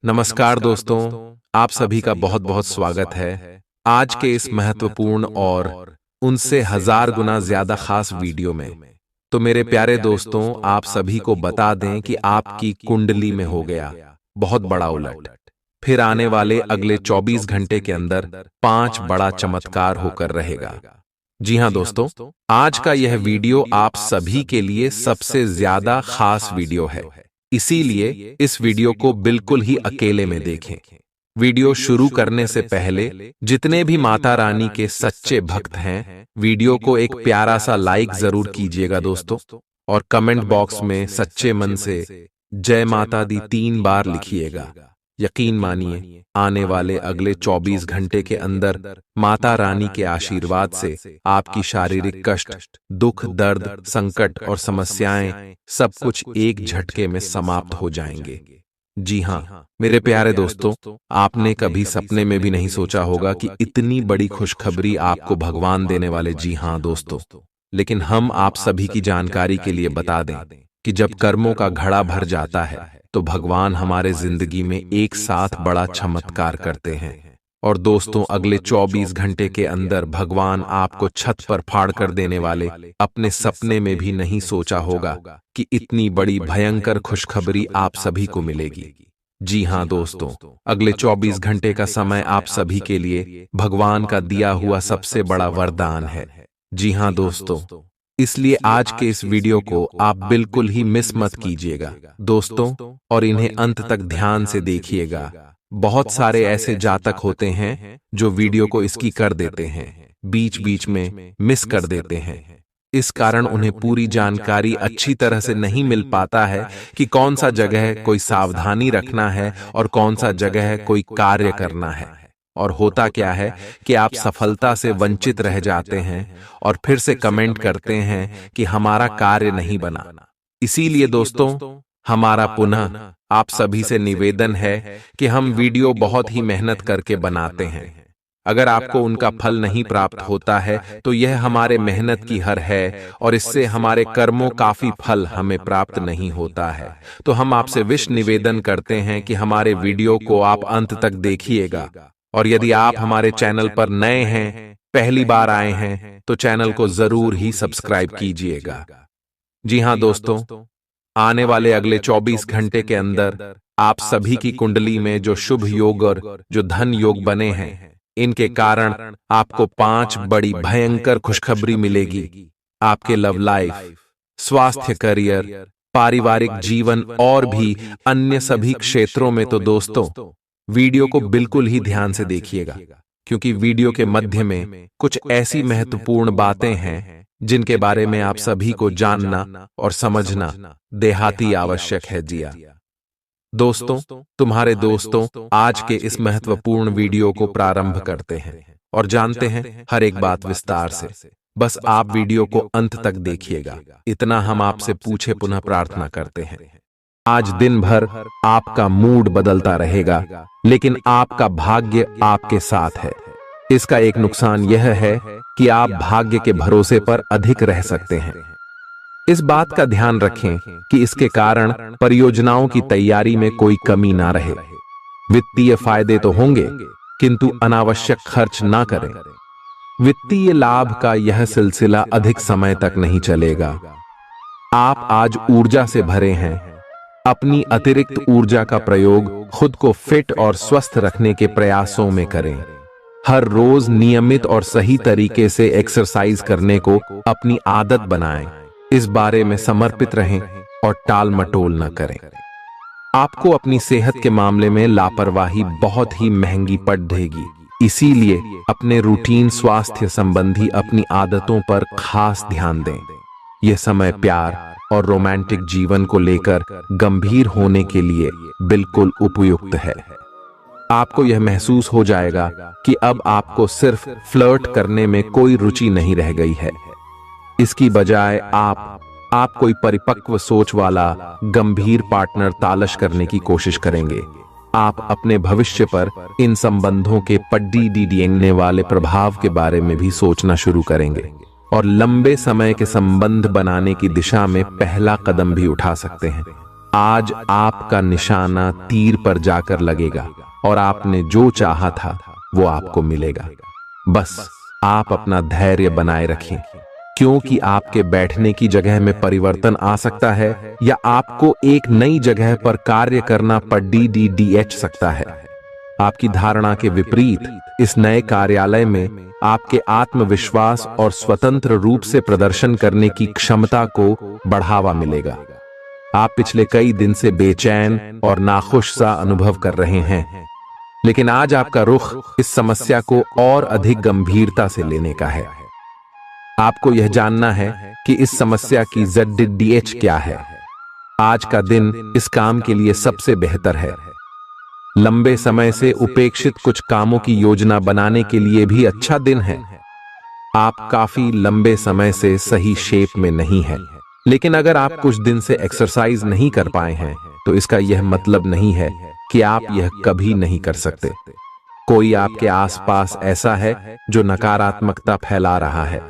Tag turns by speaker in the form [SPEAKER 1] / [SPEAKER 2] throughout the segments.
[SPEAKER 1] नमस्कार दोस्तों, आप सभी का बहुत बहुत स्वागत है आज के इस महत्वपूर्ण और उनसे हजार गुना ज्यादा खास वीडियो में। तो मेरे प्यारे दोस्तों, आप सभी को बता दें कि आपकी कुंडली में हो गया बहुत बड़ा उलट। फिर आने वाले अगले 24 घंटे के अंदर 5 बड़ा चमत्कार होकर रहेगा। जी हां दोस्तों, आज का यह वीडियो आप सभी के लिए सबसे ज्यादा खास वीडियो है, इसीलिए इस वीडियो को बिल्कुल ही अकेले में देखें। वीडियो शुरू करने से पहले जितने भी माता रानी के सच्चे भक्त हैं, वीडियो को एक प्यारा सा लाइक जरूर कीजिएगा दोस्तों, और कमेंट बॉक्स में सच्चे मन से जय माता दी 3 बार लिखिएगा। यकीन मानिए, आने वाले अगले 24 घंटे के अंदर माता रानी के आशीर्वाद से आपकी शारीरिक कष्ट, दुख, दर्द, संकट और समस्याएं सब कुछ एक झटके में समाप्त हो जाएंगे। जी हाँ मेरे प्यारे दोस्तों, आपने कभी सपने में भी नहीं सोचा होगा कि इतनी बड़ी खुशखबरी आपको भगवान देने वाले। जी हाँ दोस्तों, लेकिन हम आप सभी की जानकारी के लिए बता दें कि जब कर्मों का घड़ा भर जाता है तो भगवान हमारे जिंदगी में एक साथ बड़ा चमत्कार करते हैं। और दोस्तों, अगले 24 घंटे के अंदर भगवान आपको छत पर फाड़ कर देने वाले अपने सपने में भी नहीं सोचा होगा कि इतनी बड़ी भयंकर खुशखबरी आप सभी को मिलेगी। जी हां दोस्तों, अगले 24 घंटे का समय आप सभी के लिए भगवान का दिया हुआ सबसे बड़ा वरदान है। जी हां दोस्तों, इसलिए आज के इस वीडियो को आप बिल्कुल ही मिस मत कीजिएगा दोस्तों, और इन्हें अंत तक ध्यान से देखिएगा। बहुत सारे ऐसे जातक होते हैं जो वीडियो को इसकी कर देते हैं, बीच बीच में मिस कर देते हैं। इस कारण उन्हें पूरी जानकारी अच्छी तरह से नहीं मिल पाता है कि कौन सा जगह कोई सावधानी रखना है और कौन सा जगह कोई कार्य करना है। और होता क्या है कि आप सफलता से वंचित रह जाते हैं और फिर से कमेंट करते हैं कि हमारा कार्य नहीं बना। इसीलिए दोस्तों, हमारा पुनः आप सभी से निवेदन है कि हम वीडियो बहुत ही मेहनत करके बनाते हैं। अगर आपको उनका फल नहीं प्राप्त होता है तो यह हमारे मेहनत की हार है, और इससे हमारे कर्मों काफी फल हमें प्राप्त नहीं होता है। तो हम आपसे विश निवेदन करते हैं कि हमारे वीडियो को आप अंत तक देखिएगा। और यदि आप हमारे चैनल पर नए हैं, पहली बार आए हैं, तो चैनल को जरूर ही सब्सक्राइब कीजिएगा। जी हां दोस्तों, आने वाले अगले 24 घंटे के अंदर आप सभी की कुंडली में जो शुभ योग और जो धन योग बने हैं, इनके कारण आपको 5 बड़ी भयंकर खुशखबरी मिलेगी। आपके लव लाइफ, स्वास्थ्य, करियर, पारिवारिक जीवन और भी अन्य सभी क्षेत्रों में। तो दोस्तों, वीडियो को बिल्कुल ही ध्यान से देखिएगा, क्योंकि वीडियो के मध्य में कुछ ऐसी महत्वपूर्ण बातें हैं जिनके बारे में आप सभी को जानना और समझना देहाती आवश्यक है। जिया दोस्तों, तुम्हारे दोस्तों आज के इस महत्वपूर्ण वीडियो को प्रारंभ करते हैं और जानते हैं हर एक बात विस्तार से। बस आप वीडियो को अंत तक देखिएगा, इतना हम आपसे पूछे पुनः प्रार्थना करते हैं। आज दिन भर आपका मूड बदलता रहेगा, लेकिन आपका भाग्य आपके साथ है। इसका एक नुकसान यह है कि आप भाग्य के भरोसे पर अधिक रह सकते हैं। इस बात का ध्यान रखें कि इसके कारण परियोजनाओं की तैयारी में कोई कमी ना रहे। वित्तीय फायदे तो होंगे, किंतु अनावश्यक खर्च ना करें। वित्तीय लाभ का यह सिलसिला अधिक समय तक नहीं चलेगा। आप आज ऊर्जा से भरे हैं। अपनी अतिरिक्त ऊर्जा का प्रयोग खुद को फिट और स्वस्थ रखने के प्रयासों में करें। हर रोज नियमित और सही तरीके से एक्सरसाइज करने को अपनी आदत बनाएं। इस बारे में समर्पित रहें और टाल मटोल न करें। आपको अपनी सेहत के मामले में लापरवाही बहुत ही महंगी पड़ देगी, इसीलिए अपने रूटीन स्वास्थ्य संबंधी अपनी आदतों पर खास ध्यान दें। यह समय प्यार और रोमांटिक जीवन को लेकर गंभीर होने के लिए बिल्कुल उपयुक्त है। आपको यह महसूस हो जाएगा कि अब आपको सिर्फ फ्लर्ट करने में कोई रुचि नहीं रह गई है। इसकी बजाय आप कोई परिपक्व सोच वाला गंभीर पार्टनर तलाश करने की कोशिश करेंगे। आप अपने भविष्य पर इन संबंधों के पड्डी डीडीएंगने वाले प्रभाव के बारे में भी सोचना शुरू करेंगे और लंबे समय के संबंध बनाने की दिशा में पहला कदम भी उठा सकते हैं। आज आपका निशाना तीर पर जाकर लगेगा और आपने जो चाहा था वो आपको मिलेगा। बस आप अपना धैर्य बनाए रखें, क्योंकि आपके बैठने की जगह में परिवर्तन आ सकता है या आपको एक नई जगह पर कार्य करना पड़ DDDH सकता है। आपकी धारणा के विपरीत इस नए कार्यालय में आपके आत्मविश्वास और स्वतंत्र रूप से प्रदर्शन करने की क्षमता को बढ़ावा मिलेगा। आप पिछले कई दिन से बेचैन और नाखुश सा अनुभव कर रहे हैं, लेकिन आज आपका रुख इस समस्या को और अधिक गंभीरता से लेने का है। आपको यह जानना है कि इस समस्या की ZDDH क्या है। आज का दिन इस काम के लिए सबसे बेहतर है। लंबे समय से उपेक्षित कुछ कामों की योजना बनाने के लिए भी अच्छा दिन है। आप काफी लंबे समय से सही शेप में नहीं हैं, लेकिन अगर आप कुछ दिन से एक्सरसाइज नहीं कर पाए हैं तो इसका यह मतलब नहीं है कि आप यह कभी नहीं कर सकते। कोई आपके आसपास ऐसा है जो नकारात्मकता फैला रहा है,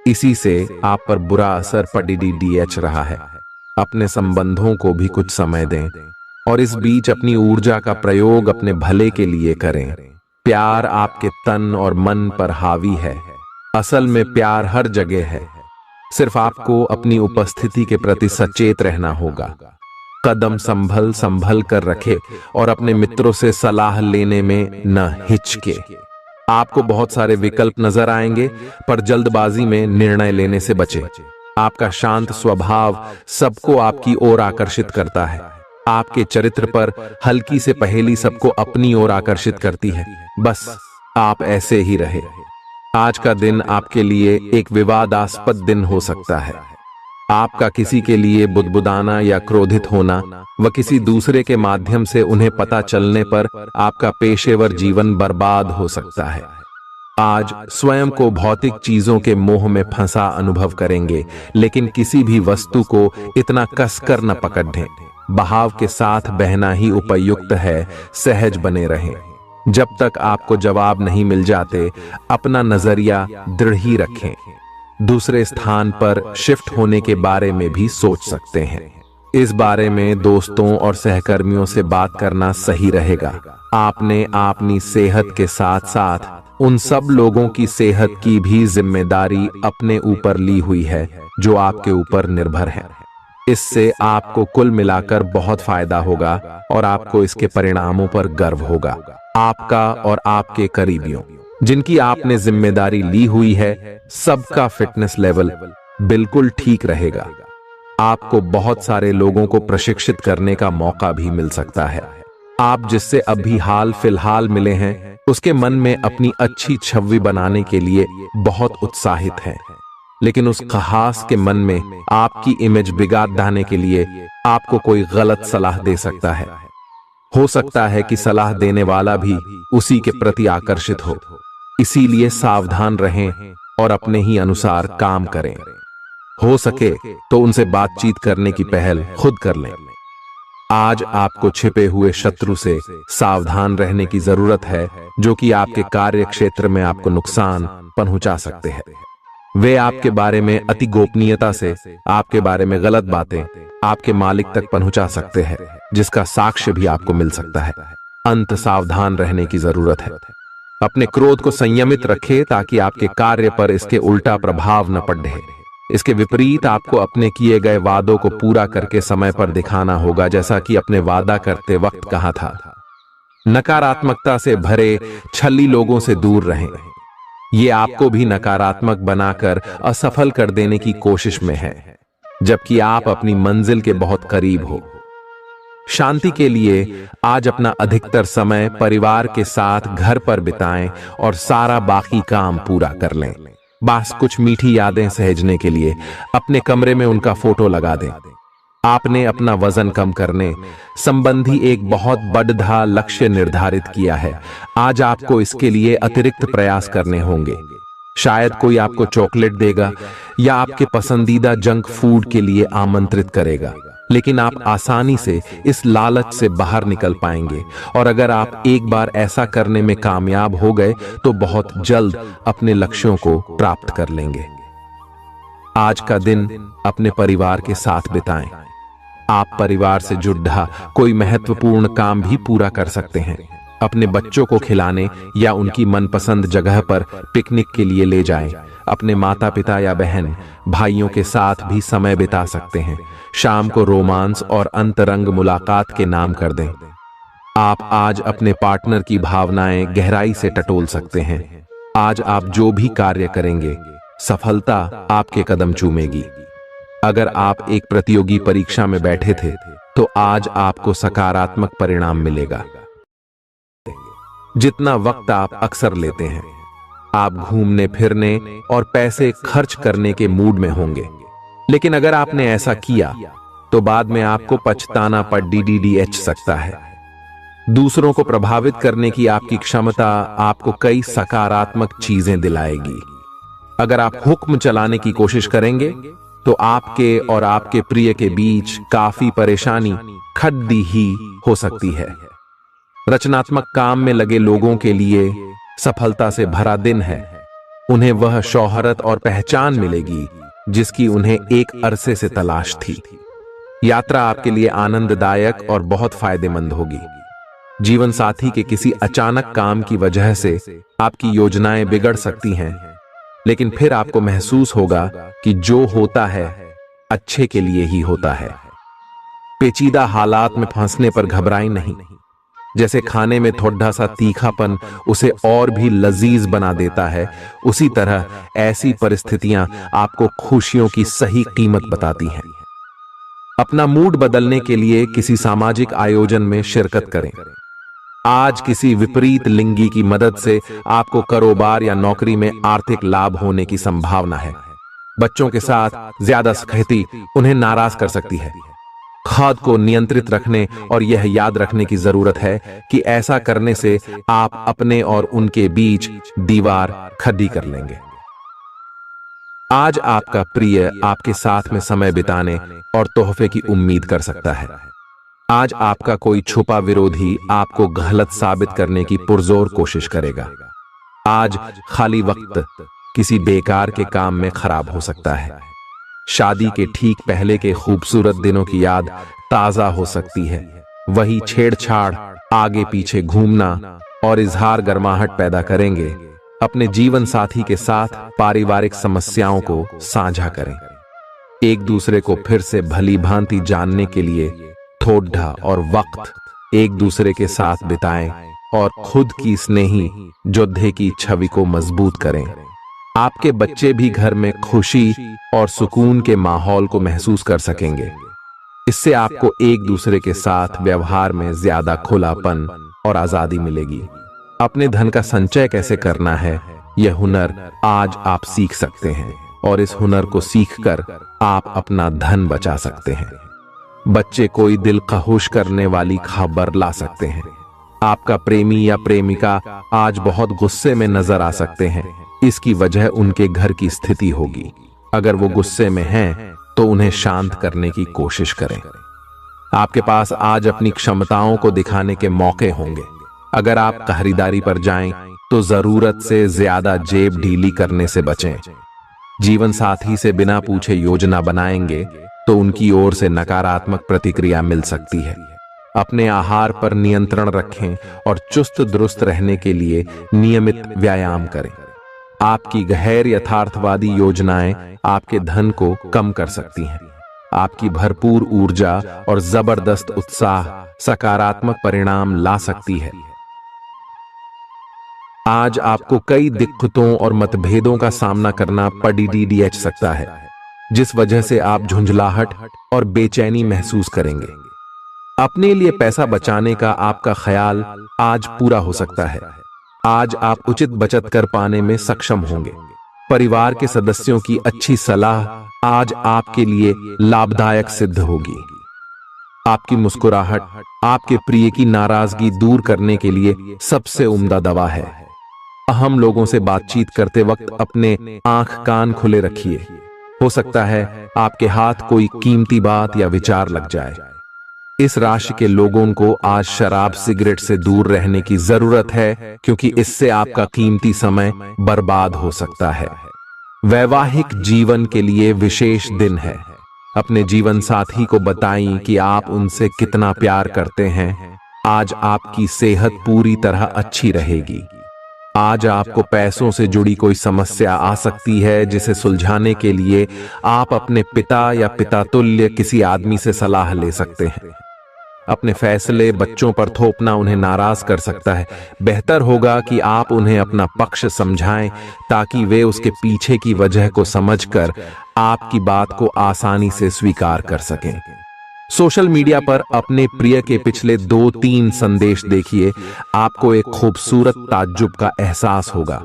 [SPEAKER 1] इसी से आप पर बुरा असर पड़ DDDH रहा है। अपने संबंधों को भी कुछ समय दें और इस बीच अपनी ऊर्जा का प्रयोग अपने भले के लिए करें। प्यार आपके तन और मन पर हावी है। असल में प्यार हर जगह है, सिर्फ आपको अपनी उपस्थिति के प्रति सचेत रहना होगा। कदम संभल संभल कर रखे और अपने मित्रों से सलाह लेने में न हिचके। आपको बहुत सारे विकल्प नजर आएंगे, पर जल्दबाजी में निर्णय लेने से बचे। आपका शांत स्वभाव सबको आपकी ओर आकर्षित करता है। आपके चरित्र पर हल्की से पहेली सबको अपनी ओर आकर्षित करती है। बस आप ऐसे ही रहे। आज का दिन आपके लिए एक विवादास्पद दिन हो सकता है। आपका किसी के लिए बुदबुदाना या क्रोधित होना व किसी दूसरे के माध्यम से उन्हें पता चलने पर आपका पेशेवर जीवन बर्बाद हो सकता है। आज स्वयं को भौतिक चीजों के मोह में फंसा अनुभव करेंगे, लेकिन किसी भी वस्तु को इतना कसकर न पकड़ें। बहाव के साथ बहना ही उपयुक्त है। सहज बने रहें। जब तक आपको जवाब नहीं मिल जाते, अपना नजरिया दृढ़ ही रखें। दूसरे स्थान पर शिफ्ट होने के बारे में भी सोच सकते हैं। इस बारे में दोस्तों और सहकर्मियों से बात करना सही रहेगा। आपने अपनी सेहत के साथ साथ उन सब लोगों की सेहत की भी जिम्मेदारी अपने ऊपर ली हुई है जो आपके ऊपर निर्भर है। इससे आपको कुल मिलाकर बहुत फायदा होगा और आपको इसके परिणामों पर गर्व होगा। आपका और आपके करीबियों जिनकी आपने जिम्मेदारी ली हुई है, सबका फिटनेस लेवल बिल्कुल ठीक रहेगा। आपको बहुत सारे लोगों को प्रशिक्षित करने का मौका भी मिल सकता है। आप जिससे अभी हाल फिलहाल मिले हैं, उसके मन में अपनी अच्छी छवि बनाने के लिए बहुत उत्साहित हैं, लेकिन उस खास के मन में आपकी इमेज बिगाड़ डालने के लिए आपको कोई गलत सलाह दे सकता है। हो सकता है कि सलाह देने वाला भी उसी के प्रति आकर्षित हो। इसीलिए सावधान रहें और अपने ही अनुसार काम करें। हो सके तो उनसे बातचीत करने की पहल खुद कर लें। आज आपको छिपे हुए शत्रु से सावधान रहने की जरूरत है, जो कि आपके कार्य क्षेत्र में आपको नुकसान पहुंचा सकते हैं। वे आपके बारे में अति गोपनीयता से आपके बारे में गलत बातें आपके मालिक तक पहुंचा सकते हैं, जिसका साक्ष्य भी आपको मिल सकता है। अंत सावधान रहने की जरूरत है। अपने क्रोध को संयमित रखें ताकि आपके कार्य पर इसके उल्टा प्रभाव न पड़े। इसके विपरीत आपको अपने किए गए वादों को पूरा करके समय पर दिखाना होगा, जैसा कि अपने वादा करते वक्त कहा था। नकारात्मकता से भरे छली लोगों से दूर रहें। ये आपको भी नकारात्मक बनाकर असफल कर देने की कोशिश में है, जबकि आप अपनी मंजिल के बहुत करीब हो। शांति के लिए आज अपना अधिकतर समय परिवार के साथ घर पर बिताएं और सारा बाकी काम पूरा कर लें। बस कुछ मीठी यादें सहेजने के लिए अपने कमरे में उनका फोटो लगा दें। आपने अपना वजन कम करने संबंधी एक बहुत बड़ा लक्ष्य निर्धारित किया है। आज आपको इसके लिए अतिरिक्त प्रयास करने होंगे। शायद कोई आपको चॉकलेट देगा या आपके पसंदीदा जंक फूड के लिए आमंत्रित करेगा, लेकिन आप आसानी से इस लालच से बाहर निकल पाएंगे। और अगर आप एक बार ऐसा करने में कामयाब हो गए तो बहुत जल्द अपने लक्ष्यों को प्राप्त कर लेंगे। आज का दिन अपने परिवार के साथ बिताएं। आप परिवार से जुड़ा कोई महत्वपूर्ण काम भी पूरा कर सकते हैं। अपने बच्चों को खिलाने या उनकी मनपसंद जगह पर पिकनिक के लिए ले जाएं। अपने माता पिता या बहन भाइयों के साथ भी समय बिता सकते हैं। शाम को रोमांस और अंतरंग मुलाकात के नाम कर दें। आप आज अपने पार्टनर की भावनाएं गहराई से टटोल सकते हैं। आज आप जो भी कार्य करेंगे, सफलता आपके कदम चूमेगी। अगर आप एक प्रतियोगी परीक्षा में बैठे थे, तो आज आपको सकारात्मक परिणाम मिलेगा। जितना वक्त आप अक्सर लेते हैं, आप घूमने फिरने और पैसे खर्च करने के मूड में होंगे। लेकिन अगर आपने ऐसा किया, तो बाद में आपको पछताना पड़ सकता है। दूसरों को प्रभावित करने की आपकी क्षमता आपको कई सकारात्मक चीजें दिलाएगी। अगर आप हुक्म चलाने की कोशिश करेंगे, तो आपके और आपके प्रिय के बीच काफी परेशानी खड़ी ही हो सकती है। रचनात्मक काम में लगे लोगों के लिए सफलता से भरा दिन है। उन्हें वह शोहरत और पहचान मिलेगी जिसकी उन्हें एक अरसे से तलाश थी। यात्रा आपके लिए आनंददायक और बहुत फायदेमंद होगी। जीवन साथी के किसी अचानक काम की वजह से आपकी योजनाएं बिगड़ सकती हैं, लेकिन फिर आपको महसूस होगा कि जो होता है अच्छे के लिए ही होता है। पेचीदा हालात में फंसने पर घबराएं नहीं। जैसे खाने में थोड़ा सा तीखापन उसे और भी लजीज बना देता है, उसी तरह ऐसी परिस्थितियां आपको खुशियों की सही कीमत बताती हैं। अपना मूड बदलने के लिए किसी सामाजिक आयोजन में शिरकत करें। आज किसी विपरीत लिंगी की मदद से आपको कारोबार या नौकरी में आर्थिक लाभ होने की संभावना है। बच्चों के साथ ज्यादा सख्ती उन्हें नाराज कर सकती है। खुद को नियंत्रित रखने और यह याद रखने की जरूरत है कि ऐसा करने से आप अपने और उनके बीच दीवार खड़ी कर लेंगे। आज आपका प्रिय आपके साथ में समय बिताने और तोहफे की उम्मीद कर सकता है। आज आपका कोई छुपा विरोधी आपको गलत साबित करने की पुरजोर कोशिश करेगा। आज खाली वक्त किसी बेकार के काम में खराब हो सकता है। शादी के ठीक पहले के खूबसूरत दिनों की याद ताजा हो सकती है। वही छेड़छाड़, आगे पीछे घूमना और इजहार गर्माहट पैदा करेंगे। अपने जीवन साथी के साथ पारिवारिक समस्याओं को साझा करें। एक दूसरे को फिर से भली भांति जानने के लिए थोड़ा और वक्त एक दूसरे के साथ बिताएं और खुद की स्नेही योद्धे की छवि को मजबूत करें। आपके बच्चे भी घर में खुशी और सुकून के माहौल को महसूस कर सकेंगे। इससे आपको एक दूसरे के साथ व्यवहार में ज्यादा खुलापन और आजादी मिलेगी। अपने धन का संचय कैसे करना है, यह हुनर आज आप सीख सकते हैं और इस हुनर को सीखकर आप अपना धन बचा सकते हैं। बच्चे कोई दिल खुश करने वाली खबर ला सकते हैं। आपका प्रेमी या प्रेमिका आज बहुत गुस्से में नजर आ सकते हैं। इसकी वजह उनके घर की स्थिति होगी। अगर वो गुस्से में हैं, तो उन्हें शांत करने की कोशिश करें। आपके पास आज अपनी क्षमताओं को दिखाने के मौके होंगे। अगर आप खरीदारी पर जाएं, तो जरूरत से ज्यादा जेब ढीली करने से बचें। जीवन साथी से बिना पूछे योजना बनाएंगे, तो उनकी ओर से नकारात्मक प्रतिक्रिया मिल सकती है। अपने आहार पर नियंत्रण रखें और चुस्त दुरुस्त रहने के लिए नियमित व्यायाम करें। आपकी गैर यथार्थवादी योजनाएं आपके धन को कम कर सकती हैं। आपकी भरपूर ऊर्जा और जबरदस्त उत्साह सकारात्मक परिणाम ला सकती है। आज आपको कई दिक्कतों और मतभेदों का सामना करना पड़ सकता है, जिस वजह से आप झुंझलाहट और बेचैनी महसूस करेंगे। अपने लिए पैसा बचाने का आपका ख्याल आज पूरा हो सकता है। आज आप उचित बचत कर पाने में सक्षम होंगे। परिवार के सदस्यों की अच्छी सलाह आज आपके लिए लाभदायक सिद्ध होगी। आपकी मुस्कुराहट आपके प्रिय की नाराजगी दूर करने के लिए सबसे उम्दा दवा है। अहम लोगों से बातचीत करते वक्त अपने आंख कान खुले रखिए। हो सकता है आपके हाथ कोई कीमती बात या विचार लग जाए। इस राशि के लोगों को आज शराब सिगरेट से दूर रहने की जरूरत है, क्योंकि इससे आपका कीमती समय बर्बाद हो सकता है। वैवाहिक जीवन के लिए विशेष दिन है। अपने जीवन साथी को बताएं कि आप उनसे कितना प्यार करते हैं। आज आपकी सेहत पूरी तरह अच्छी रहेगी। आज आपको पैसों से जुड़ी कोई समस्या आ सकती है, जिसे सुलझाने के लिए आप अपने पिता या पिता तुल्य किसी आदमी से सलाह ले सकते हैं। अपने फैसले बच्चों पर थोपना उन्हें नाराज कर सकता है। बेहतर होगा कि आप उन्हें अपना पक्ष समझाएं, ताकि वे उसके पीछे की वजह को समझकर आपकी बात को आसानी से स्वीकार कर सकें। सोशल मीडिया पर अपने प्रिय के पिछले 2-3 संदेश देखिए, आपको एक खूबसूरत ताज्जुब का एहसास होगा।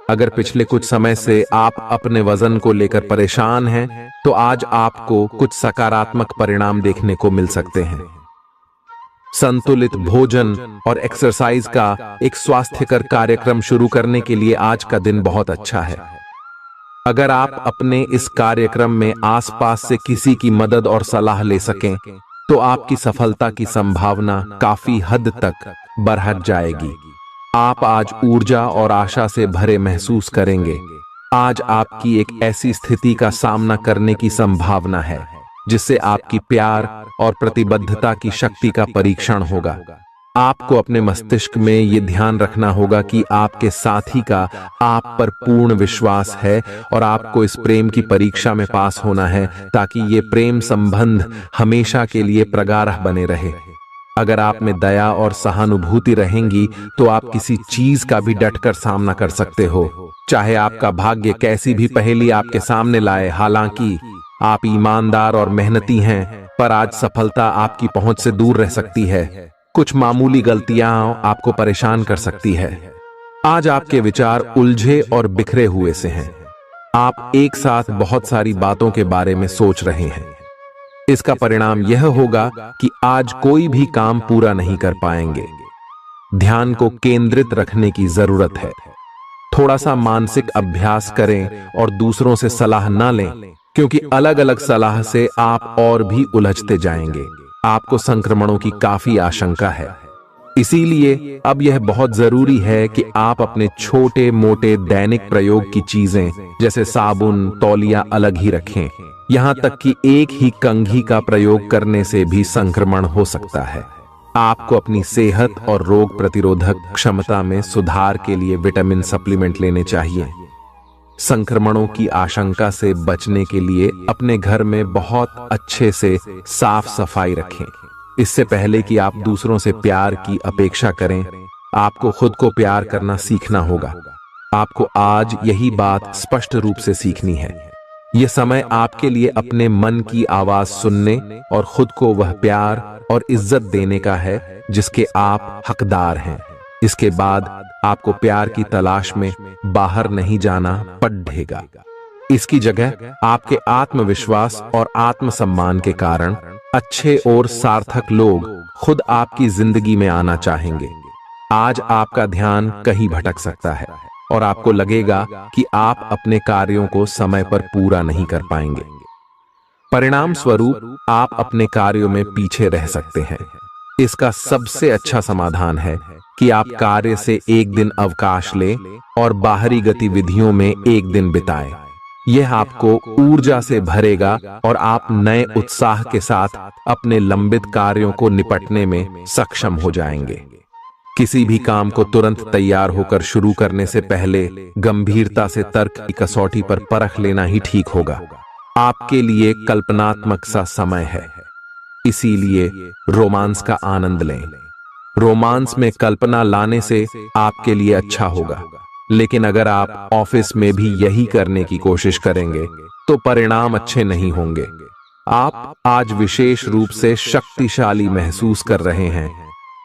[SPEAKER 1] अगर पिछले कुछ समय से आप अपने वजन को लेकर परेशान हैं, तो आज आपको कुछ सकारात्मक परिणाम देखने को मिल सकते हैं। संतुलित भोजन और एक्सरसाइज का एक स्वास्थ्यकर कार्यक्रम शुरू करने के लिए आज का दिन बहुत अच्छा है। अगर आप अपने इस कार्यक्रम में आसपास से किसी की मदद और सलाह ले सकें, तो आपकी सफलता की संभावना काफी हद तक बढ़ जाएगी। आप आज ऊर्जा और आशा से भरे महसूस करेंगे। आज आपकी एक ऐसी स्थिति का सामना करने की संभावना है जिससे आपकी प्यार और प्रतिबद्धता की शक्ति का परीक्षण होगा। आपको अपने मस्तिष्क में यह ध्यान रखना होगा कि आपके साथी का आप पर पूर्ण विश्वास है और आपको इस प्रेम की परीक्षा में पास होना है, ताकि ये प्रेम संबंध हमेशा के लिए प्रगाढ़ बने रहे। अगर आप में दया और सहानुभूति रहेंगी, तो आप किसी चीज का भी डटकर सामना कर सकते हो, चाहे आपका भाग्य कैसी भी पहेली आपके सामने लाए। हालांकि आप ईमानदार और मेहनती हैं, पर आज सफलता आपकी पहुंच से दूर रह सकती है। कुछ मामूली गलतियां आपको परेशान कर सकती है। आज आपके विचार उलझे और बिखरे हुए से हैं। आप एक साथ बहुत सारी बातों के बारे में सोच रहे हैं। इसका परिणाम यह होगा कि आज कोई भी काम पूरा नहीं कर पाएंगे। ध्यान को केंद्रित रखने की जरूरत है। थोड़ा सा मानसिक अभ्यास करें और दूसरों से सलाह ना लें, क्योंकि अलग अलग सलाह से आप और भी उलझते जाएंगे। आपको संक्रमणों की काफी आशंका है, इसीलिए अब यह बहुत जरूरी है कि आप अपने छोटे मोटे दैनिक प्रयोग की चीजें जैसे साबुन, तौलिया अलग ही रखें। यहां तक कि एक ही कंघी का प्रयोग करने से भी संक्रमण हो सकता है। आपको अपनी सेहत और रोग प्रतिरोधक क्षमता में सुधार के लिए विटामिन सप्लीमेंट लेने चाहिए। संक्रमणों की आशंका से बचने के लिए अपने घर में बहुत अच्छे से साफ सफाई रखें। इससे पहले कि आप दूसरों से प्यार की अपेक्षा करें, आपको खुद को प्यार करना सीखना होगा। आपको आज यही बात स्पष्ट रूप से सीखनी है। यह समय आपके लिए अपने मन की आवाज सुनने और खुद को वह प्यार और इज्जत देने का है जिसके आप हकदार हैं। इसके बाद आपको प्यार की तलाश में बाहर नहीं जाना पड़ेगा। इसकी जगह आपके आत्मविश्वास और आत्मसम्मान के कारण अच्छे और सार्थक लोग खुद आपकी जिंदगी में आना चाहेंगे। आज आपका ध्यान कहीं भटक सकता है और आपको लगेगा कि आप अपने कार्यों को समय पर पूरा नहीं कर पाएंगे। परिणाम स्वरूप आप अपने कार्यों में पीछे रह सकते हैं। इसका सबसे अच्छा समाधान है कि आप कार्य से एक दिन अवकाश लें और बाहरी गतिविधियों में एक दिन बिताएं। यह आपको ऊर्जा से भरेगा और आप नए उत्साह के साथ अपने लंबित कार्यों को निपटने में सक्षम हो जाएंगे। किसी भी काम को तुरंत तैयार होकर शुरू करने से पहले गंभीरता से तर्क की कसौटी पर परख लेना ही ठीक होगा। आपके लिए कल्पनात्मक सा समय है, इसीलिए रोमांस का आनंद लें। रोमांस में कल्पना लाने से आपके लिए अच्छा होगा, लेकिन अगर आप ऑफिस में भी यही करने की कोशिश करेंगे तो परिणाम अच्छे नहीं होंगे। आप आज विशेष रूप से शक्तिशाली महसूस कर रहे हैं।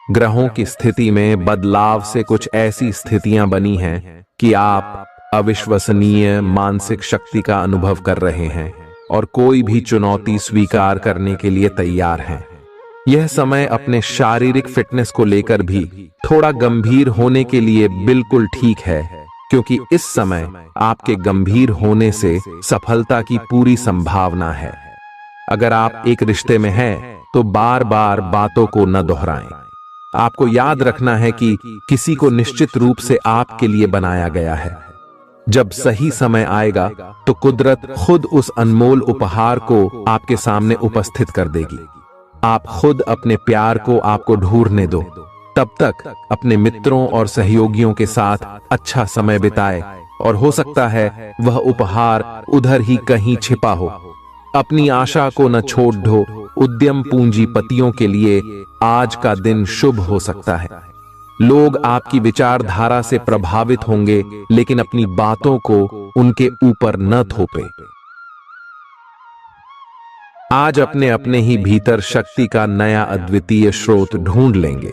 [SPEAKER 1] ग्रहों की स्थिति में बदलाव से कुछ ऐसी स्थितियां बनी हैं कि आप अविश्वसनीय मानसिक शक्ति का अनुभव कर रहे हैं और कोई भी चुनौती स्वीकार करने के लिए तैयार हैं। यह समय अपने शारीरिक फिटनेस को लेकर भी थोड़ा गंभीर होने के लिए बिल्कुल ठीक है, क्योंकि इस समय आपके गंभीर होने से सफलता की पूरी संभावना है। अगर आप एक रिश्ते में हैं तो बार बार बातों को न दोहराएं। आपको याद रखना है कि किसी को निश्चित रूप से आपके लिए बनाया गया है। जब सही समय आएगा तो कुदरत खुद उस अनमोल उपहार को आपके सामने उपस्थित कर देगी। आप खुद अपने प्यार को आपको ढूंढने दो। तब तक अपने मित्रों और सहयोगियों के साथ अच्छा समय बिताए, और हो सकता है वह उपहार उधर ही कहीं छिपा हो। अपनी आशा को न छोड़ दो। उद्यम पूंजीपतियों के लिए आज का दिन शुभ हो सकता है। लोग आपकी विचारधारा से प्रभावित होंगे, लेकिन अपनी बातों को उनके ऊपर न थोपे। आज अपने अपने ही भीतर शक्ति का नया अद्वितीय स्रोत ढूंढ लेंगे,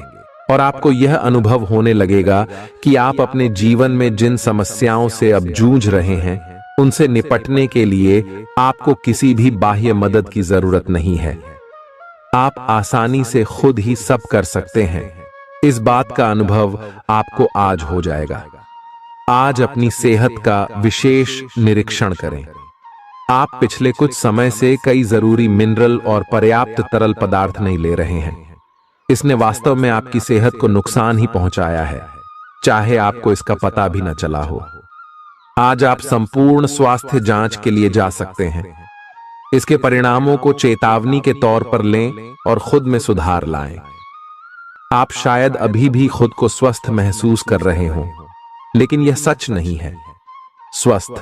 [SPEAKER 1] और आपको यह अनुभव होने लगेगा कि आप अपने जीवन में जिन समस्याओं से अब जूझ रहे हैं, उनसे निपटने के लिए आपको किसी भी बाह्य मदद की जरूरत नहीं है। आप आसानी से खुद ही सब कर सकते हैं। इस बात का अनुभव आपको आज हो जाएगा। आज अपनी सेहत का विशेष निरीक्षण करें। आप पिछले कुछ समय से कई जरूरी मिनरल और पर्याप्त तरल पदार्थ नहीं ले रहे हैं। इसने वास्तव में आपकी सेहत को नुकसान ही पहुंचाया है, चाहे आपको इसका पता भी न चला हो। आज आप संपूर्ण स्वास्थ्य जांच के लिए जा सकते हैं। इसके परिणामों को चेतावनी के तौर पर लें और खुद में सुधार लाएं। आप शायद अभी भी खुद को स्वस्थ महसूस कर रहे हों, लेकिन यह सच नहीं है। स्वस्थ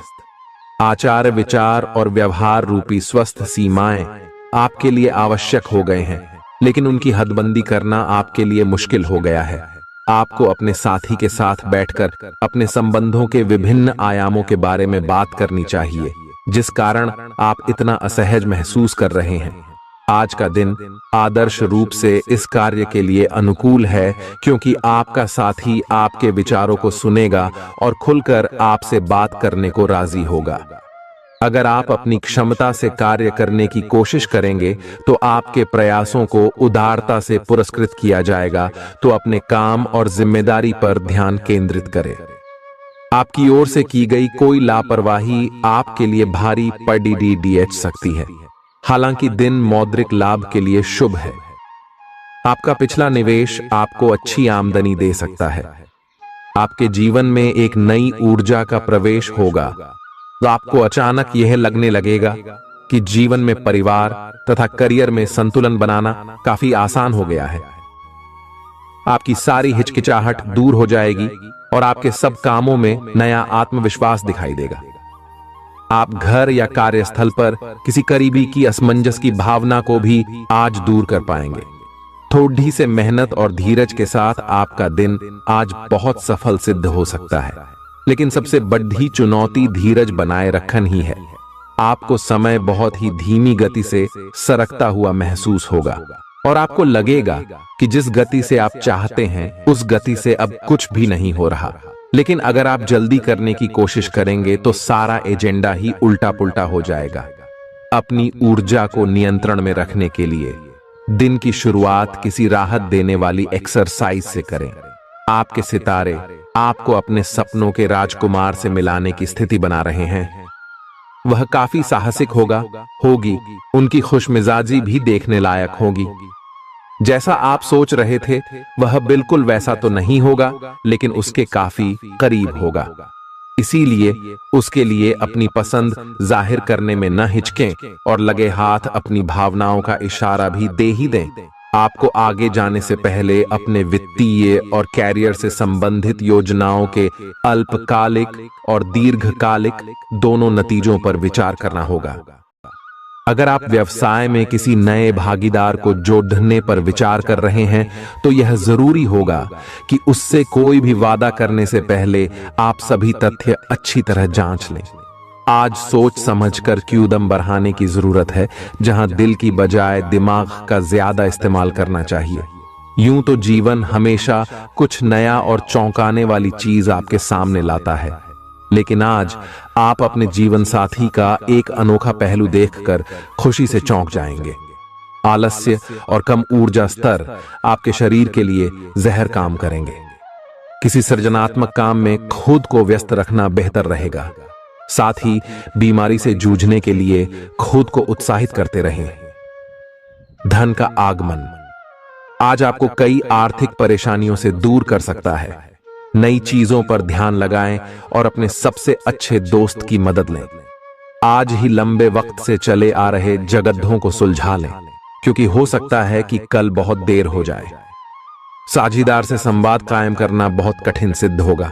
[SPEAKER 1] आचार, विचार और व्यवहार रूपी स्वस्थ सीमाएं आपके लिए आवश्यक हो गए हैं, लेकिन उनकी हदबंदी करना आपके लिए मुश्किल हो गया है। आपको अपने साथी के साथ बैठकर अपने संबंधों के विभिन्न आयामों के बारे में बात करनी चाहिए, जिस कारण आप इतना असहज महसूस कर रहे हैं। आज का दिन आदर्श रूप से इस कार्य के लिए अनुकूल है, क्योंकि आपका साथी आपके विचारों को सुनेगा और खुलकर आपसे बात करने को राजी होगा। अगर आप अपनी क्षमता से कार्य करने की कोशिश करेंगे तो आपके प्रयासों को उदारता से पुरस्कृत किया जाएगा। तो अपने काम और जिम्मेदारी पर ध्यान केंद्रित करें। आपकी ओर से की गई कोई लापरवाही आपके लिए भारी पड़ सकती है। हालांकि दिन मौद्रिक लाभ के लिए शुभ है। आपका पिछला निवेश आपको अच्छी आमदनी दे सकता है। आपके जीवन में एक नई ऊर्जा का प्रवेश होगा, तो आपको अचानक यह लगने लगेगा कि जीवन में परिवार तथा करियर में संतुलन बनाना काफी आसान हो गया है। आपकी सारी हिचकिचाहट दूर हो जाएगी और आपके सब कामों में नया आत्मविश्वास दिखाई देगा। आप घर या कार्यस्थल पर किसी करीबी की असमंजस की भावना को भी आज दूर कर पाएंगे। थोड़ी से मेहनत और धीरज के साथ आपका दिन आज बहुत सफल सिद्ध हो सकता है, लेकिन सबसे बड़ी चुनौती धीरज बनाए रखना ही है। आपको समय बहुत ही धीमी गति से सरकता हुआ महसूस होगा और आपको लगेगा कि जिस गति से आप चाहते हैं उस गति से अब कुछ भी नहीं हो रहा। लेकिन अगर आप जल्दी करने की कोशिश करेंगे तो सारा एजेंडा ही उल्टा पुल्टा हो जाएगा। अपनी ऊर्जा को नियंत्रण में रखने के लिए दिन की शुरुआत किसी राहत देने वाली एक्सरसाइज से करें। आपके सितारे आपको अपने सपनों के राजकुमार से मिलाने की स्थिति बना रहे हैं। वह काफी साहसिक होगी। उनकी खुशमिजाजी भी देखने लायक होगी। जैसा आप सोच रहे थे वह बिल्कुल वैसा तो नहीं होगा, लेकिन उसके काफी करीब होगा। इसीलिए उसके लिए अपनी पसंद जाहिर करने में न हिचकें और लगे हाथ अपनी भावनाओं का इशारा भी दे ही दें। आपको आगे जाने से पहले अपने वित्तीय और कैरियर से संबंधित योजनाओं के अल्पकालिक और दीर्घकालिक दोनों नतीजों पर विचार करना होगा। अगर आप व्यवसाय में किसी नए भागीदार को जोड़ने पर विचार कर रहे हैं तो यह जरूरी होगा कि उससे कोई भी वादा करने से पहले आप सभी तथ्य अच्छी तरह जांच लें। आज सोच समझकर कदम बढ़ाने की जरूरत है, जहां दिल की बजाय दिमाग का ज्यादा इस्तेमाल करना चाहिए। यूं तो जीवन हमेशा कुछ नया और चौंकाने वाली चीज आपके सामने लाता है, लेकिन आज आप अपने जीवन साथी का एक अनोखा पहलू देखकर खुशी से चौंक जाएंगे। आलस्य और कम ऊर्जा स्तर आपके शरीर के लिए जहर काम करेंगे। किसी सृजनात्मक काम में खुद को व्यस्त रखना बेहतर रहेगा। साथ ही बीमारी से जूझने के लिए खुद को उत्साहित करते रहें। धन का आगमन आज आपको कई आर्थिक परेशानियों से दूर कर सकता है। नई चीजों पर ध्यान लगाएं और अपने सबसे अच्छे दोस्त की मदद लें। आज ही लंबे वक्त से चले आ रहे जगद्धों को सुलझा लें, क्योंकि हो सकता है कि कल बहुत देर हो जाए। साझीदार से संवाद कायम करना बहुत कठिन सिद्ध होगा।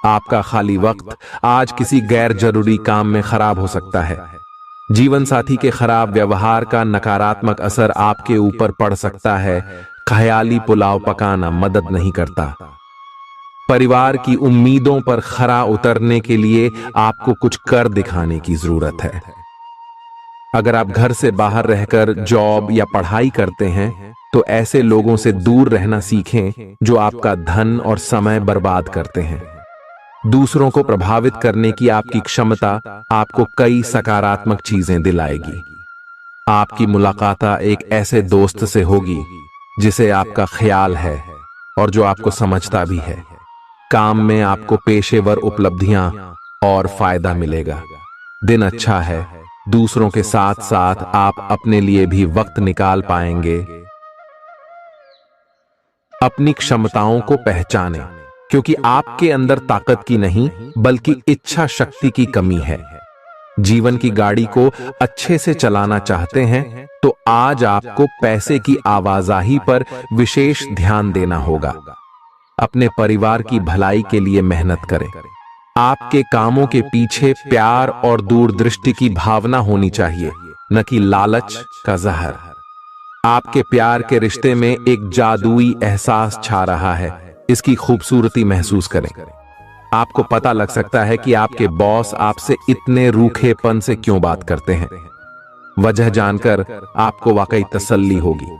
[SPEAKER 1] आपका खाली वक्त आज किसी गैर जरूरी काम में खराब हो सकता है। जीवन साथी के खराब व्यवहार का नकारात्मक असर आपके ऊपर पड़ सकता है। ख्याली पुलाव पकाना मदद नहीं करता। परिवार की उम्मीदों पर खरा उतरने के लिए आपको कुछ कर दिखाने की जरूरत है। अगर आप घर से बाहर रहकर जॉब या पढ़ाई करते हैं तो ऐसे लोगों से दूर रहना सीखें जो आपका धन और समय बर्बाद करते हैं। दूसरों को प्रभावित करने की आपकी क्षमता आपको कई सकारात्मक चीजें दिलाएगी। आपकी मुलाकात एक ऐसे दोस्त से होगी जिसे आपका ख्याल है और जो आपको समझता भी है। काम में आपको पेशेवर उपलब्धियां और फायदा मिलेगा। दिन अच्छा है। दूसरों के साथ साथ आप अपने लिए भी वक्त निकाल पाएंगे। अपनी क्षमताओं को पहचानें, क्योंकि आपके अंदर ताकत की नहीं बल्कि इच्छा शक्ति की कमी है। जीवन की गाड़ी को अच्छे से चलाना चाहते हैं तो आज आपको पैसे की आवाजाही पर विशेष ध्यान देना होगा। अपने परिवार की भलाई के लिए मेहनत करें। आपके कामों के पीछे प्यार और दूरदृष्टि की भावना होनी चाहिए, न कि लालच का जहर। आपके प्यार के रिश्ते में एक जादुई एहसास छा रहा है। इसकी खूबसूरती महसूस करें। आपको पता लग सकता है कि आपके बॉस आपसे इतने रूखेपन से क्यों बात करते हैं। वजह जानकर आपको वाकई तसल्ली होगी।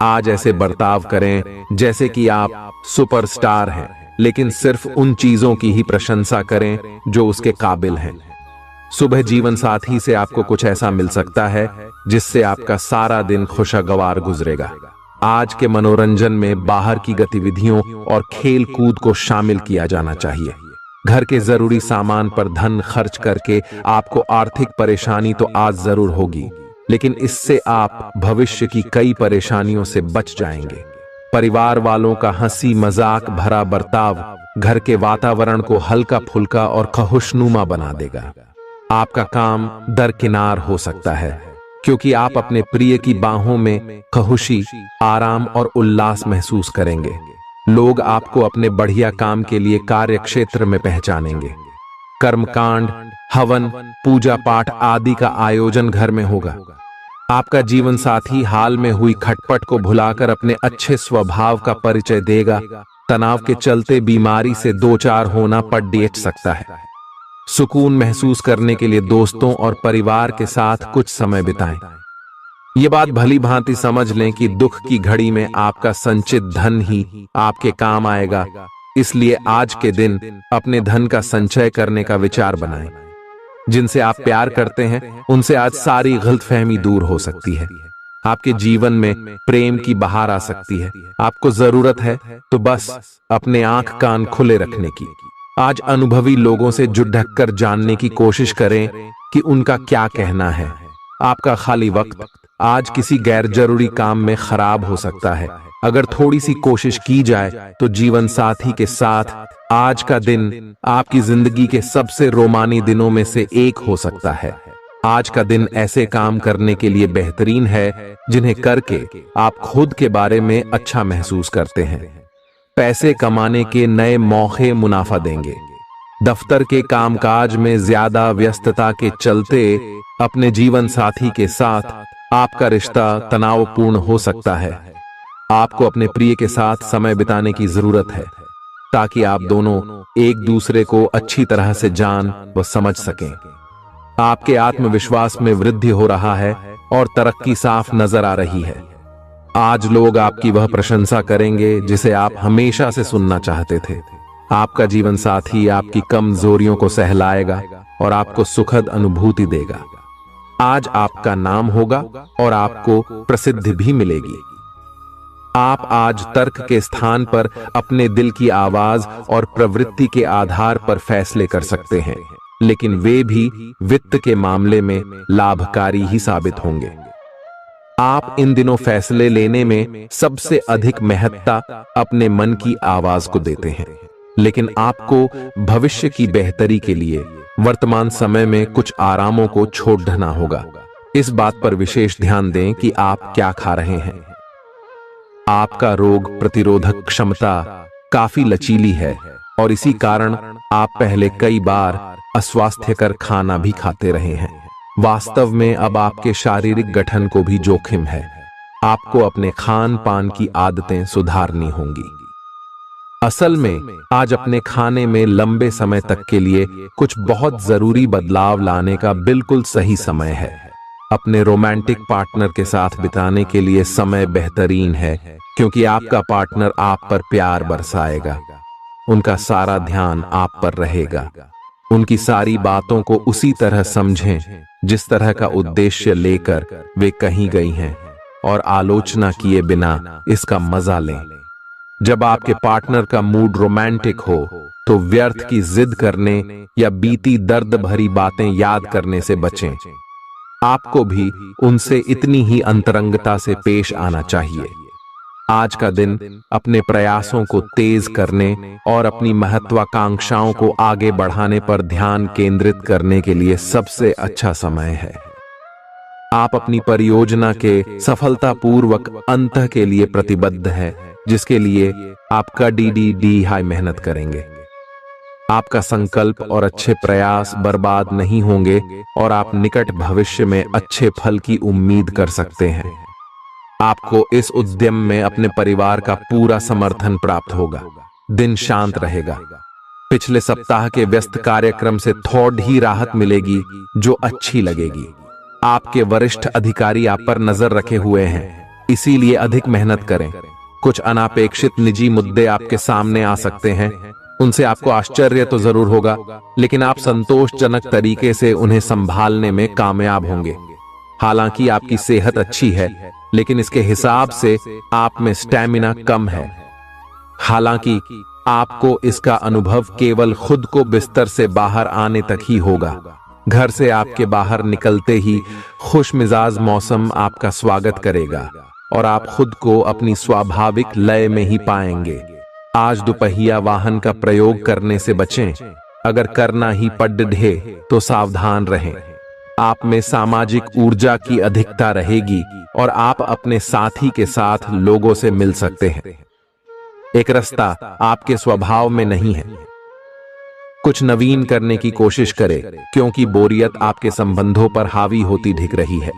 [SPEAKER 1] आज ऐसे बर्ताव करें जैसे कि आप सुपरस्टार हैं, लेकिन सिर्फ उन चीजों की ही प्रशंसा करें जो उसके काबिल हैं। सुबह जीवन साथी से आपको कुछ ऐसा मिल सकता है जिससे आपका सारा दिन खुशगवार गुजरेगा। आज के मनोरंजन में बाहर की गतिविधियों और खेल कूद को शामिल किया जाना चाहिए। घर के जरूरी सामान पर धन खर्च करके आपको आर्थिक परेशानी तो आज जरूर होगी, लेकिन इससे आप भविष्य की कई परेशानियों से बच जाएंगे। परिवार वालों का हंसी मजाक भरा बर्ताव घर के वातावरण को हल्का फुल्का और खुशनुमा बना देगा। आपका काम दरकिनार हो सकता है, क्योंकि आप अपने प्रिय की बाहों में खुशी, आराम और उल्लास महसूस करेंगे। लोग आपको अपने बढ़िया काम के लिए कार्य क्षेत्र में पहचानेंगे। कर्मकांड, हवन, पूजा पाठ आदि का आयोजन घर में होगा। आपका जीवन साथी हाल में हुई खटपट को भुलाकर अपने अच्छे स्वभाव का परिचय देगा। तनाव के चलते बीमारी से दो चार होना पड़ सकता है। सुकून महसूस करने के लिए दोस्तों और परिवार के साथ कुछ समय बिताएं। ये बात भली भांति समझ लें कि दुख की घड़ी में आपका संचित धन ही आपके काम आएगा। इसलिए आज के दिन अपने धन का संचय करने का विचार बनाएं। जिनसे आप प्यार करते हैं उनसे आज सारी गलतफहमी दूर हो सकती है। आपके जीवन में प्रेम की बहार आ सकती है। आपको जरूरत है तो बस अपने आंख कान खुले रखने की। आज अनुभवी लोगों से जुड़ कर जानने की कोशिश करें कि उनका क्या कहना है। आपका खाली वक्त आज किसी गैर जरूरी काम में खराब हो सकता है। अगर थोड़ी सी कोशिश की जाए तो जीवन साथी के साथ आज का दिन आपकी जिंदगी के सबसे रोमानी दिनों में से एक हो सकता है। आज का दिन ऐसे काम करने के लिए बेहतरीन है जिन्हें करके आप खुद के बारे में अच्छा महसूस करते हैं। पैसे कमाने के नए मौके मुनाफा देंगे। दफ्तर के कामकाज में ज्यादा व्यस्तता के चलते अपने जीवन साथी के साथ आपका रिश्ता तनावपूर्ण हो सकता है। आपको अपने प्रिय के साथ समय बिताने की जरूरत है ताकि आप दोनों एक दूसरे को अच्छी तरह से जान व समझ सकें। आपके आत्मविश्वास में वृद्धि हो रहा है और तरक्की साफ नजर आ रही है। आज लोग आपकी वह प्रशंसा करेंगे जिसे आप हमेशा से सुनना चाहते थे। आपका जीवन साथी आपकी कमजोरियों को सहलाएगा और आपको सुखद अनुभूति देगा। आज आपका नाम होगा और आपको प्रसिद्धि भी मिलेगी। आप आज तर्क के स्थान पर अपने दिल की आवाज और प्रवृत्ति के आधार पर फैसले कर सकते हैं, लेकिन वे भी वित्त के मामले में लाभकारी ही साबित होंगे। आप इन दिनों फैसले लेने में सबसे अधिक महत्ता अपने मन की आवाज को देते हैं, लेकिन आपको भविष्य की बेहतरी के लिए वर्तमान समय में कुछ आरामों को छोड़ना होगा। इस बात पर विशेष ध्यान दें कि आप क्या खा रहे हैं। आपका रोग प्रतिरोधक क्षमता काफी लचीली है और इसी कारण आप पहले कई बार अस्वास्थ्यकर खाना भी खाते रहे हैं। वास्तव में अब आपके शारीरिक गठन को भी जोखिम है। आपको अपने खान पान की आदतें सुधारनी होंगी। असल में आज अपने खाने में लंबे समय तक के लिए कुछ बहुत जरूरी बदलाव लाने का बिल्कुल सही समय है। अपने रोमांटिक पार्टनर के साथ बिताने के लिए समय बेहतरीन है, क्योंकि आपका पार्टनर आप पर प्यार बरसाएगा। उनका सारा ध्यान आप पर रहेगा। उनकी सारी बातों को उसी तरह समझें जिस तरह का उद्देश्य लेकर वे कहीं गई हैं, और आलोचना किए बिना इसका मजा लें। जब आपके पार्टनर का मूड रोमांटिक हो तो व्यर्थ की जिद करने या बीती दर्द भरी बातें याद करने से बचें। आपको भी उनसे इतनी ही अंतरंगता से पेश आना चाहिए। आज का दिन अपने प्रयासों को तेज करने और अपनी महत्वाकांक्षाओं को आगे बढ़ाने पर ध्यान केंद्रित करने के लिए सबसे अच्छा समय है। आप अपनी परियोजना के सफलतापूर्वक अंत के लिए प्रतिबद्ध हैं, जिसके लिए आप कड़ी हाई मेहनत करेंगे। आपका संकल्प और अच्छे प्रयास बर्बाद नहीं होंगे और आप निकट भविष्य में अच्छे फल की उम्मीद कर सकते हैं। आपको इस उद्यम में अपने परिवार का पूरा समर्थन प्राप्त होगा। दिन शांत रहेगा। पिछले सप्ताह के व्यस्त कार्यक्रम से थोड़ी ही राहत मिलेगी, जो अच्छी लगेगी। आपके वरिष्ठ अधिकारी आप पर नजर रखे हुए हैं, इसीलिए अधिक मेहनत करें। कुछ अनापेक्षित निजी मुद्दे आपके सामने आ सकते हैं। उनसे आपको आश्चर्य तो जरूर होगा, लेकिन आप संतोषजनक तरीके से उन्हें संभालने में कामयाब होंगे। हालांकि आपकी सेहत अच्छी है, लेकिन इसके हिसाब से आप में स्टैमिना कम है। हालांकि आपको इसका अनुभव केवल खुद को बिस्तर से बाहर आने तक ही होगा। घर से आपके बाहर निकलते ही खुशमिजाज मौसम आपका स्वागत करेगा और आप खुद को अपनी स्वाभाविक लय में ही पाएंगे। आज दोपहिया वाहन का प्रयोग करने से बचें। अगर करना ही पड़े तो सावधान रहें। आप में सामाजिक ऊर्जा की अधिकता रहेगी और आप अपने साथी के साथ लोगों से मिल सकते हैं। एक रास्ता आपके स्वभाव में नहीं है। कुछ नवीन करने की कोशिश करें, क्योंकि बोरियत आपके संबंधों पर हावी होती दिख रही है।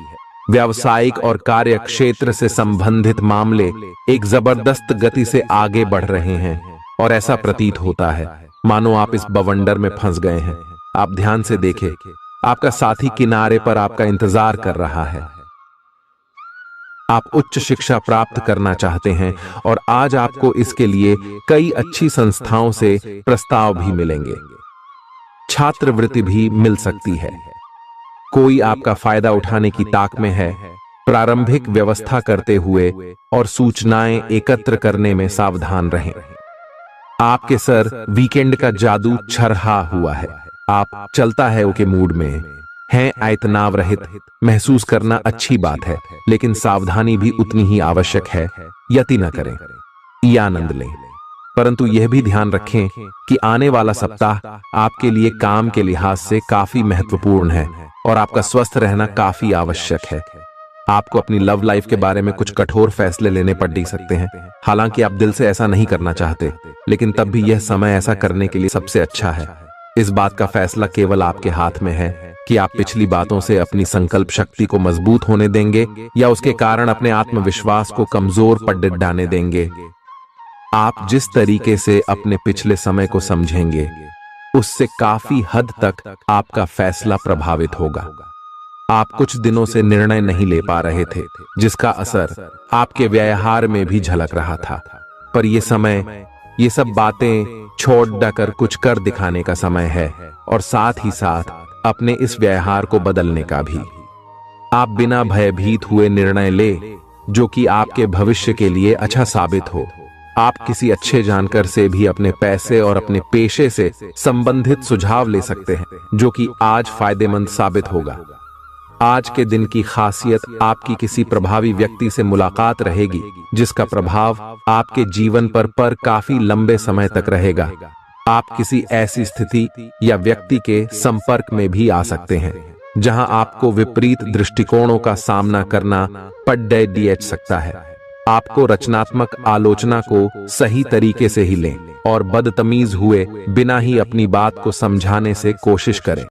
[SPEAKER 1] व्यावसायिक और कार्य क्षेत्र से संबंधित मामले एक जबरदस्त गति से आगे बढ़ रहे हैं और ऐसा प्रतीत होता है मानो आप इस बवंडर में फंस गए हैं। आप ध्यान से देखें, आपका साथी किनारे पर आपका इंतजार कर रहा है। आप उच्च शिक्षा प्राप्त करना चाहते हैं और आज आपको इसके लिए कई अच्छी संस्थाओं से प्रस्ताव भी मिलेंगे। छात्रवृत्ति भी मिल सकती है। कोई आपका फायदा उठाने की ताक में है। प्रारंभिक व्यवस्था करते हुए और सूचनाएं एकत्र करने में सावधान रहें। आपके सर वीकेंड का जादू छरहा हुआ है। आप चलता है के मूड में हैं। आयतनाव रहित महसूस करना अच्छी बात है, लेकिन सावधानी भी उतनी ही आवश्यक है। यति न करें, ये आनंद लें, परंतु यह भी ध्यान रखें कि आने वाला सप्ताह आपके लिए काम के लिहाज से काफी महत्वपूर्ण है और आपका स्वस्थ रहना काफी आवश्यक है। आपको अपनी लव लाइफ के बारे में कुछ कठोर फैसले लेने पड़ सकते हैं। हालांकि आप दिल से ऐसा नहीं करना चाहते, लेकिन तब भी यह समय ऐसा करने के लिए सबसे अच्छा है। इस बात का फैसला केवल आपके हाथ में है कि आप पिछली बातों से अपनी संकल्प शक्ति को मजबूत होने देंगे या उसके कारण अपने आत्मविश्वास को कमजोर पड़ डालने देंगे। आप जिस तरीके से अपने पिछले समय को समझेंगे, उससे काफी हद तक आपका फैसला प्रभावित होगा। आप कुछ दिनों से निर्णय नहीं ले पा रहे थे, जिसका असर आपके व्यवहार में भी झलक रहा था। पर यह समय ये सब बातें छोड़ कर कुछ कर दिखाने का समय है और साथ ही साथ अपने इस व्यवहार को बदलने का भी। आप बिना भयभीत हुए निर्णय ले जो कि आपके भविष्य के लिए अच्छा साबित हो। आप किसी अच्छे जानकार से भी अपने पैसे और अपने पेशे से संबंधित सुझाव ले सकते हैं, जो कि आज फायदेमंद साबित होगा। आज के दिन की खासियत आपकी किसी प्रभावी व्यक्ति से मुलाकात रहेगी, जिसका प्रभाव आपके जीवन पर काफी लंबे समय तक रहेगा। आप किसी ऐसी स्थिति या व्यक्ति के संपर्क में भी आ सकते हैं जहां आपको विपरीत दृष्टिकोणों का सामना करना पड़ सकता है। आपको रचनात्मक आलोचना को सही तरीके से ही लें और बदतमीज हुए बिना ही अपनी बात को समझाने से कोशिश करें।